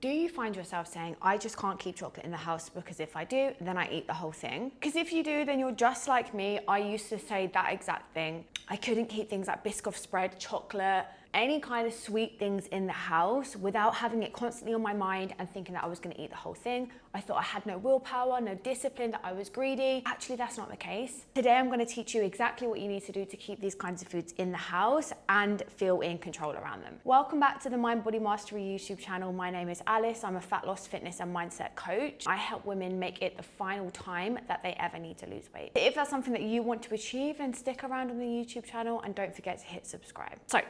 Do you find yourself saying, I just can't keep chocolate in the house because if I do, then I eat the whole thing? Because if you do, then you're just like me. I used to say that exact thing. I couldn't keep things like Biscoff spread, chocolate, any kind of sweet things in the house without having it constantly on my mind and thinking that I was going to eat the whole thing. I thought I had no willpower, no discipline, that I was greedy. Actually, that's not the case. Today, I'm going to teach you exactly what you need to do to keep these kinds of foods in the house and feel in control around them. Welcome back to the Mind Body Mastery YouTube channel. My name is Alice. I'm a fat loss, fitness and mindset coach. I help women make it the final time that they ever need to lose weight. If that's something that you want to achieve, then stick around on the YouTube channel and don't forget to hit subscribe. So,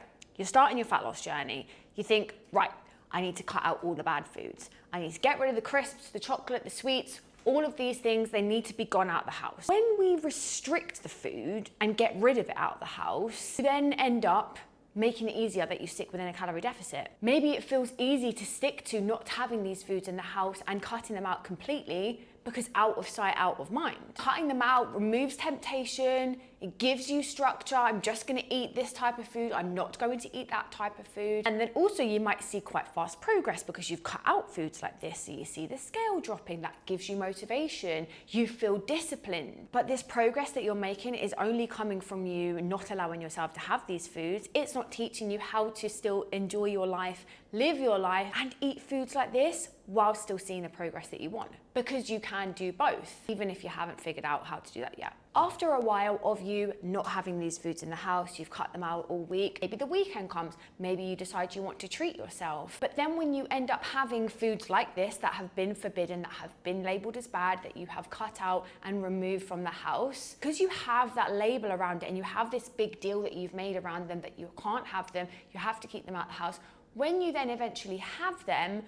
you're starting your fat loss journey. You think, right, I need to cut out all the bad foods. I need to get rid of the crisps, the chocolate, the sweets, all of these things, they need to be gone out of the house. When we restrict the food and get rid of it out of the house, you then end up making it easier that you stick within a calorie deficit. Maybe it feels easy to stick to not having these foods in the house and cutting them out completely because out of sight, out of mind. Cutting them out removes temptation, it gives you structure. I'm just gonna eat this type of food, I'm not going to eat that type of food. And then also you might see quite fast progress because you've cut out foods like this. So you see the scale dropping, that gives you motivation, you feel disciplined. But this progress that you're making is only coming from you not allowing yourself to have these foods. It's not teaching you how to still enjoy your life, live your life, and eat foods like this while still seeing the progress that you want. Because you can do both, even if you haven't figured out how to do that yet. After a while of you not having these foods in the house, you've cut them out all week, maybe the weekend comes, maybe you decide you want to treat yourself. But then when you end up having foods like this that have been forbidden, that have been labeled as bad, that you have cut out and removed from the house, because you have that label around it and you have this big deal that you've made around them that you can't have them, you have to keep them out of the house. When you then eventually have them,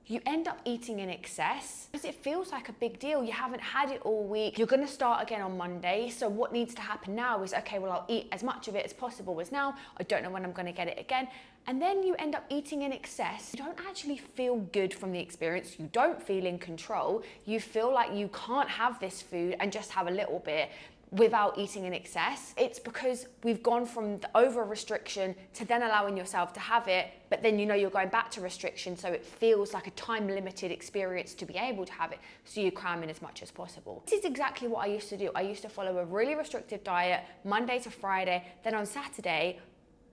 you end up eating in excess because it feels like a big deal. You haven't had it all week. You're gonna start again on Monday. So what needs to happen now is, okay, well, I'll eat as much of it as possible as now. I don't know when I'm gonna get it again. And then you end up eating in excess. You don't actually feel good from the experience. You don't feel in control. You feel like you can't have this food and just have a little bit without eating in excess. It's because we've gone from the over restriction to then allowing yourself to have it, but then you know you're going back to restriction, so it feels like a time limited experience to be able to have it, so you cram in as much as possible. This is exactly what I used to do. I used to follow a really restrictive diet Monday to Friday, then on Saturday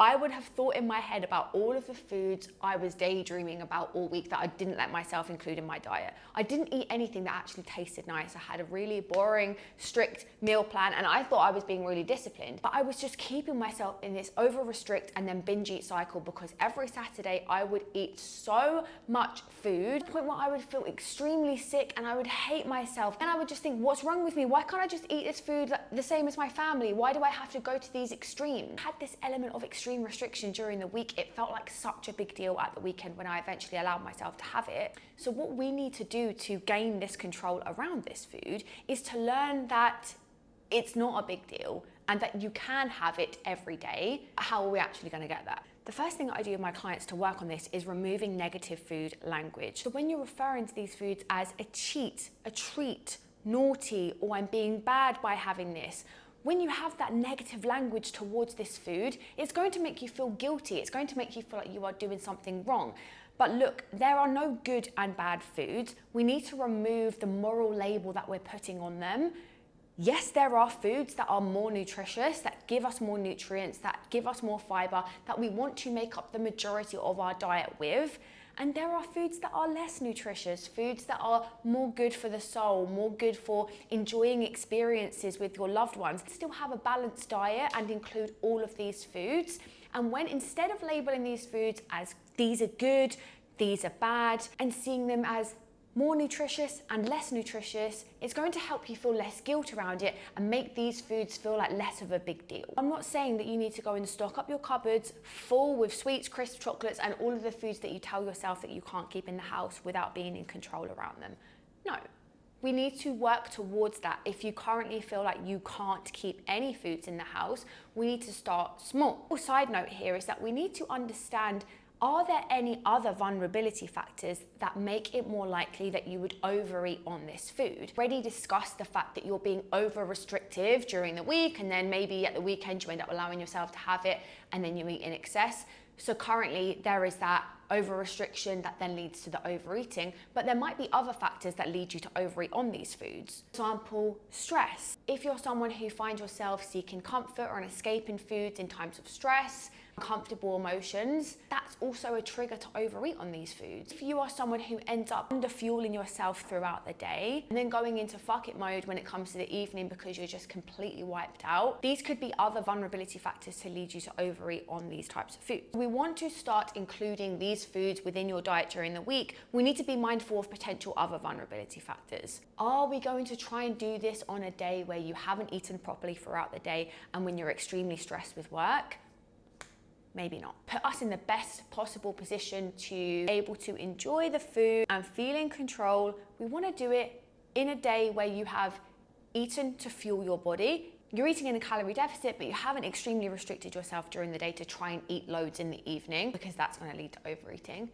I would have thought in my head about all of the foods I was daydreaming about all week that I didn't let myself include in my diet. I didn't eat anything that actually tasted nice. I had a really boring, strict meal plan and I thought I was being really disciplined, but I was just keeping myself in this over restrict and then binge eat cycle because every Saturday I would eat so much food to the point where I would feel extremely sick and I would hate myself. And I would just think, what's wrong with me? Why can't I just eat this food the same as my family? Why do I have to go to these extremes? I had this element of extreme restriction during the week. It felt like such a big deal at the weekend when I eventually allowed myself to have it. So what we need to do to gain this control around this food is to learn that it's not a big deal and that you can have it every day. How are we actually going to get that? The first thing that I do with my clients to work on this is removing negative food language. So when you're referring to these foods as a cheat, a treat, naughty, or I'm being bad by having this, when you have that negative language towards this food, it's going to make you feel guilty. It's going to make you feel like you are doing something wrong. But look, there are no good and bad foods. We need to remove the moral label that we're putting on them. Yes, there are foods that are more nutritious, that give us more nutrients, that give us more fiber, that we want to make up the majority of our diet with. And there are foods that are less nutritious, foods that are more good for the soul, more good for enjoying experiences with your loved ones. Still have a balanced diet and include all of these foods. And when instead of labeling these foods as these are good, these are bad, and seeing them as more nutritious and less nutritious, it's going to help you feel less guilt around it and make these foods feel like less of a big deal. I'm not saying that you need to go and stock up your cupboards full with sweets, crisps, chocolates, and all of the foods that you tell yourself that you can't keep in the house without being in control around them. No. We need to work towards that. If you currently feel like you can't keep any foods in the house, we need to start small. A side note here is that we need to understand, are there any other vulnerability factors that make it more likely that you would overeat on this food? Already discussed the fact that you're being over restrictive during the week and then maybe at the weekend you end up allowing yourself to have it and then you eat in excess. So currently there is that over restriction that then leads to the overeating, but there might be other factors that lead you to overeat on these foods. For example, stress. If you're someone who finds yourself seeking comfort or an escape in foods in times of stress, uncomfortable emotions, that's also a trigger to overeat on these foods. If you are someone who ends up under fueling yourself throughout the day and then going into fuck it mode when it comes to the evening because you're just completely wiped out, these could be other vulnerability factors to lead you to overeat on these types of foods. We want to start including these foods within your diet during the week. We need to be mindful of potential other vulnerability factors. Are we going to try and do this on a day where you haven't eaten properly throughout the day and when you're extremely stressed with work? Maybe not. Put us in the best possible position to be able to enjoy the food and feel in control. We want to do it in a day where you have eaten to fuel your body. You're eating in a calorie deficit, but you haven't extremely restricted yourself during the day to try and eat loads in the evening, because that's going to lead to overeating.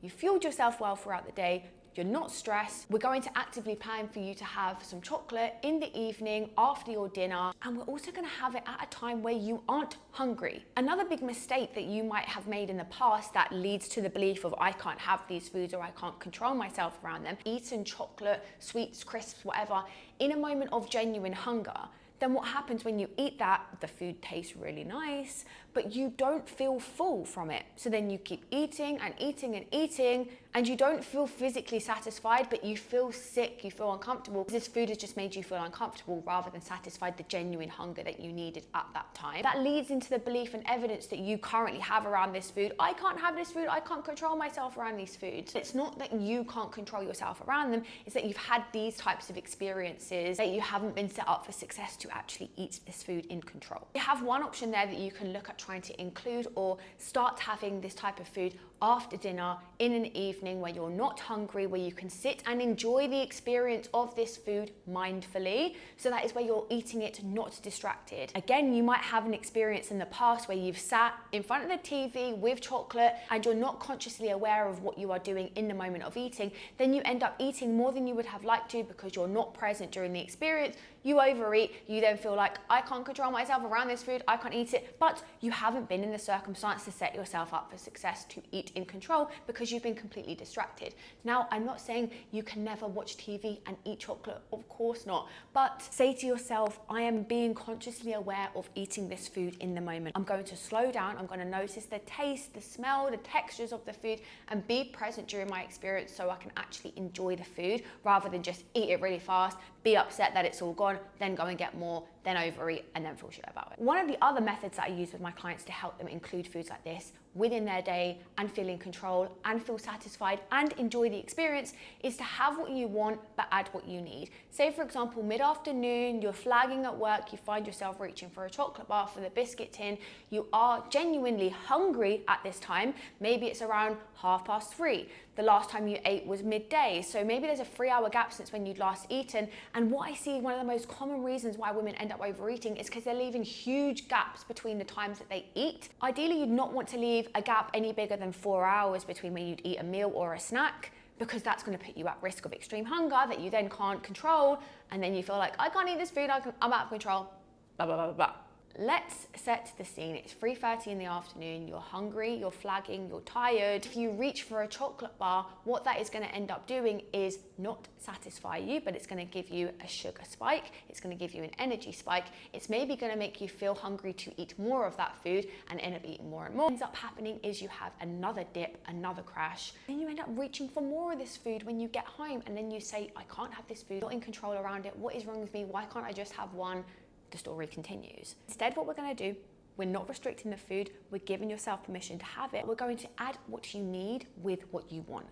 You fueled yourself well throughout the day. You're not stressed. We're going to actively plan for you to have some chocolate in the evening after your dinner, and we're also going to have it at a time where you aren't hungry. Another big mistake that you might have made in the past that leads to the belief of I can't have these foods or I can't control myself around them, eating chocolate, sweets, crisps, whatever, in a moment of genuine hunger. Then what happens when you eat that? The food tastes really nice, but you don't feel full from it. So then you keep eating and eating and eating, and you don't feel physically satisfied, but you feel sick, you feel uncomfortable. This food has just made you feel uncomfortable rather than satisfied the genuine hunger that you needed at that time. That leads into the belief and evidence that you currently have around this food. I can't have this food, I can't control myself around these foods. It's not that you can't control yourself around them, it's that you've had these types of experiences that you haven't been set up for success to actually eat this food in control. You have one option there that you can look at trying to include or start having this type of food after dinner in an evening where you're not hungry, where you can sit and enjoy the experience of this food mindfully. So that is where you're eating it not distracted. Again, you might have an experience in the past where you've sat in front of the TV with chocolate and you're not consciously aware of what you are doing in the moment of eating. Then you end up eating more than you would have liked to because you're not present during the experience. You overeat, you then feel like, I can't control myself around this food, I can't eat it, but you haven't been in the circumstance to set yourself up for success to eat in control because you've been completely distracted. Now, I'm not saying you can never watch TV and eat chocolate, of course not, but say to yourself, I am being consciously aware of eating this food in the moment. I'm going to slow down, I'm going to notice the taste, the smell, the textures of the food, and be present during my experience so I can actually enjoy the food rather than just eat it really fast, be upset that it's all gone, then go and get more, then overeat, and then feel shit about it. One of the other methods that I use with my clients to help them include foods like this within their day and feel in control and feel satisfied and enjoy the experience is to have what you want but add what you need. Say for example, mid-afternoon, you're flagging at work, you find yourself reaching for a chocolate bar for the biscuit tin, you are genuinely hungry at this time, maybe it's around 3:30. The last time you ate was midday, so maybe there's a 3-hour gap since when you'd last eaten, and what I see one of the most common reasons why women end up overeating is because they're leaving huge gaps between the times that they eat. Ideally, you'd not want to leave a gap any bigger than 4 hours between when you'd eat a meal or a snack, because that's going to put you at risk of extreme hunger that you then can't control, and then you feel like, I can't eat this food, I'm out of control, blah, blah, blah, blah, blah. Let's set the scene. It's 3:30 in the afternoon, you're hungry, you're flagging, you're tired. If you reach for a chocolate bar, what that is going to end up doing is not satisfy you, but it's going to give you a sugar spike, it's going to give you an energy spike, it's maybe going to make you feel hungry to eat more of that food and end up eating more and more. What ends up happening is you have another dip, another crash, and you end up reaching for more of this food when you get home, and then you say, I can't have this food, not in control around it, what is wrong with me, why can't I just have one? The story continues. Instead, what we're going to do, we're not restricting the food, we're giving yourself permission to have it. We're going to add what you need with what you want.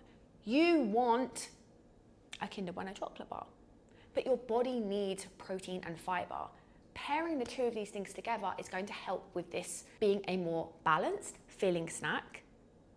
You want a Kinder Bueno chocolate bar, but your body needs protein and fiber. Pairing the two of these things together is going to help with this being a more balanced, filling snack.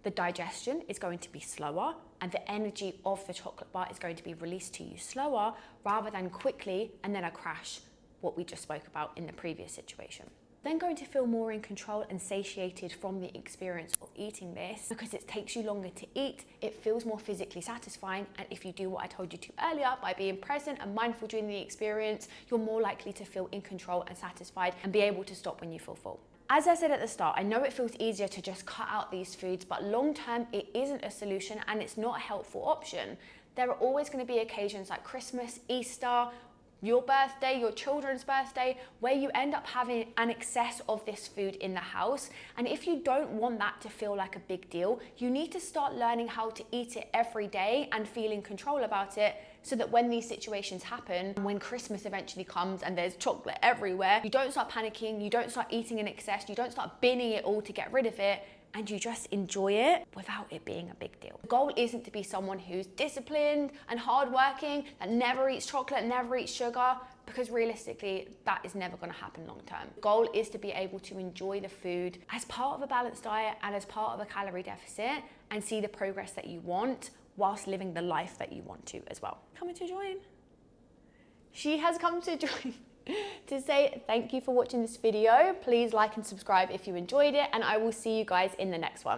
The digestion is going to be slower, and the energy of the chocolate bar is going to be released to you slower rather than quickly and then a crash, what we just spoke about in the previous situation. Then going to feel more in control and satiated from the experience of eating this because it takes you longer to eat, it feels more physically satisfying, and if you do what I told you to earlier by being present and mindful during the experience, you're more likely to feel in control and satisfied and be able to stop when you feel full. As I said at the start, I know it feels easier to just cut out these foods, but long term, it isn't a solution and it's not a helpful option. There are always going to be occasions like Christmas, Easter, your birthday, your children's birthday, where you end up having an excess of this food in the house. And if you don't want that to feel like a big deal, you need to start learning how to eat it every day and feel in control about it, so that when these situations happen, when Christmas eventually comes and there's chocolate everywhere, you don't start panicking, you don't start eating in excess, you don't start binning it all to get rid of it, and you just enjoy it without it being a big deal. The goal isn't to be someone who's disciplined and hardworking, that never eats chocolate, never eats sugar, because realistically, that is never gonna happen long term. The goal is to be able to enjoy the food as part of a balanced diet and as part of a calorie deficit, and see the progress that you want whilst living the life that you want to as well. Coming to join. She has come to join to say thank you for watching this video. Please like and subscribe if you enjoyed it, and I will see you guys in the next one.